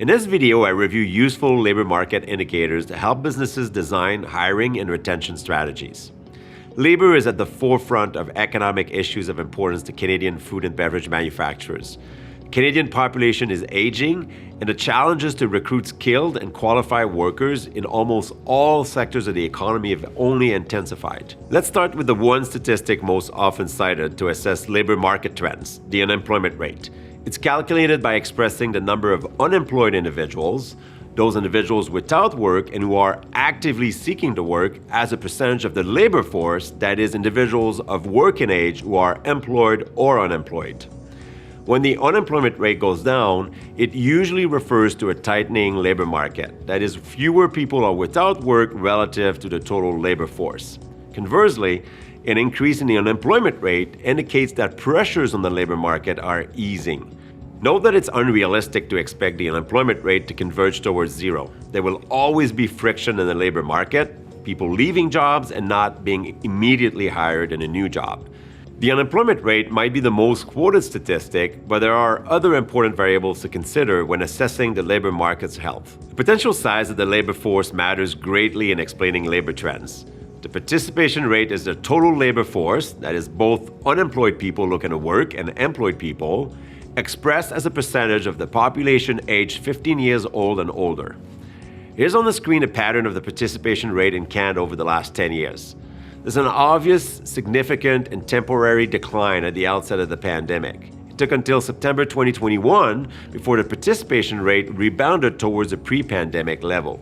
In this video, I review useful labor market indicators to help businesses design hiring and retention strategies. Labor is at the forefront of economic issues of importance to Canadian food and beverage manufacturers. The Canadian population is aging, and the challenges to recruit skilled and qualified workers in almost all sectors of the economy have only intensified. Let's start with the one statistic most often cited to assess labor market trends, the unemployment rate. It's calculated by expressing the number of unemployed individuals, those individuals without work and who are actively seeking to work, as a percentage of the labor force, that is, individuals of working age who are employed or unemployed. When the unemployment rate goes down, it usually refers to a tightening labor market, that is, fewer people are without work relative to the total labor force. Conversely, an increase in the unemployment rate indicates that pressures on the labor market are easing. Note that it's unrealistic to expect the unemployment rate to converge towards zero. There will always be friction in the labor market, people leaving jobs and not being immediately hired in a new job. The unemployment rate might be the most quoted statistic, but there are other important variables to consider when assessing the labor market's health. The potential size of the labor force matters greatly in explaining labor trends. The participation rate is the total labor force, that is both unemployed people looking to work and employed people, expressed as a percentage of the population aged 15 years old and older. Here's on the screen a pattern of the participation rate in Canada over the last 10 years. There's an obvious, significant, and temporary decline at the outset of the pandemic. It took until September 2021 before the participation rate rebounded towards a pre-pandemic level.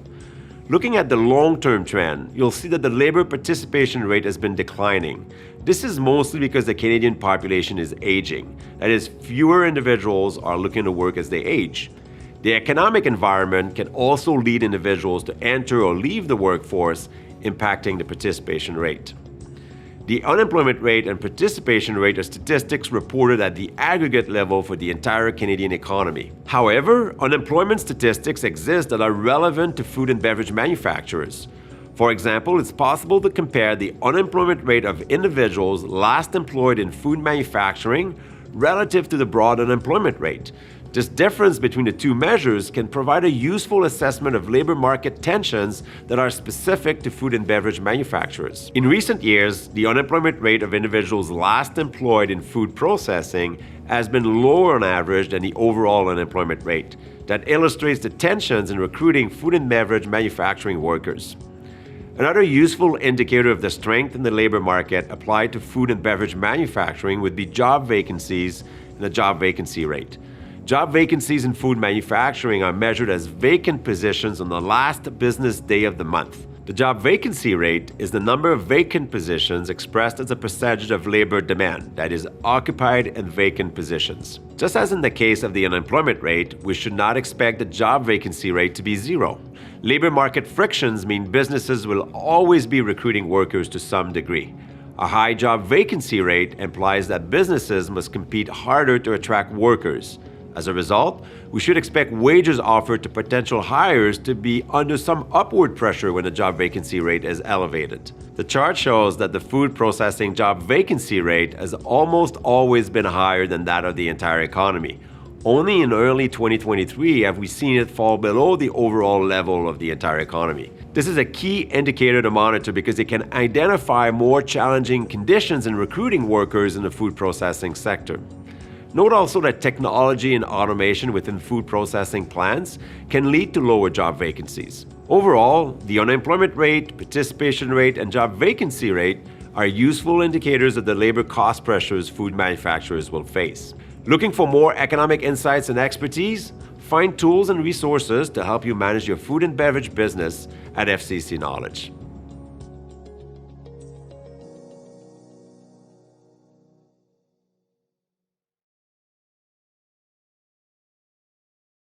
Looking at the long-term trend, you'll see that the labor participation rate has been declining. This is mostly because the Canadian population is aging. That is, fewer individuals are looking to work as they age. The economic environment can also lead individuals to enter or leave the workforce, impacting the participation rate. The unemployment rate and participation rate are statistics reported at the aggregate level for the entire Canadian economy. However, unemployment statistics exist that are relevant to food and beverage manufacturers. For example, it's possible to compare the unemployment rate of individuals last employed in food manufacturing relative to the broad unemployment rate. This difference between the two measures can provide a useful assessment of labor market tensions that are specific to food and beverage manufacturers. In recent years, the unemployment rate of individuals last employed in food processing has been lower on average than the overall unemployment rate. That illustrates the tensions in recruiting food and beverage manufacturing workers. Another useful indicator of the strength in the labor market applied to food and beverage manufacturing would be job vacancies and the job vacancy rate. Job vacancies in food manufacturing are measured as vacant positions on the last business day of the month. The job vacancy rate is the number of vacant positions expressed as a percentage of labor demand, that is, occupied and vacant positions. Just as in the case of the unemployment rate, we should not expect the job vacancy rate to be zero. Labor market frictions mean businesses will always be recruiting workers to some degree. A high job vacancy rate implies that businesses must compete harder to attract workers. As a result, we should expect wages offered to potential hires to be under some upward pressure when the job vacancy rate is elevated. The chart shows that the food processing job vacancy rate has almost always been higher than that of the entire economy. Only in early 2023 have we seen it fall below the overall level of the entire economy. This is a key indicator to monitor because it can identify more challenging conditions in recruiting workers in the food processing sector. Note also that technology and automation within food processing plants can lead to lower job vacancies. Overall, the unemployment rate, participation rate, and job vacancy rate are useful indicators of the labor cost pressures food manufacturers will face. Looking for more economic insights and expertise? Find tools and resources to help you manage your food and beverage business at FCC Knowledge.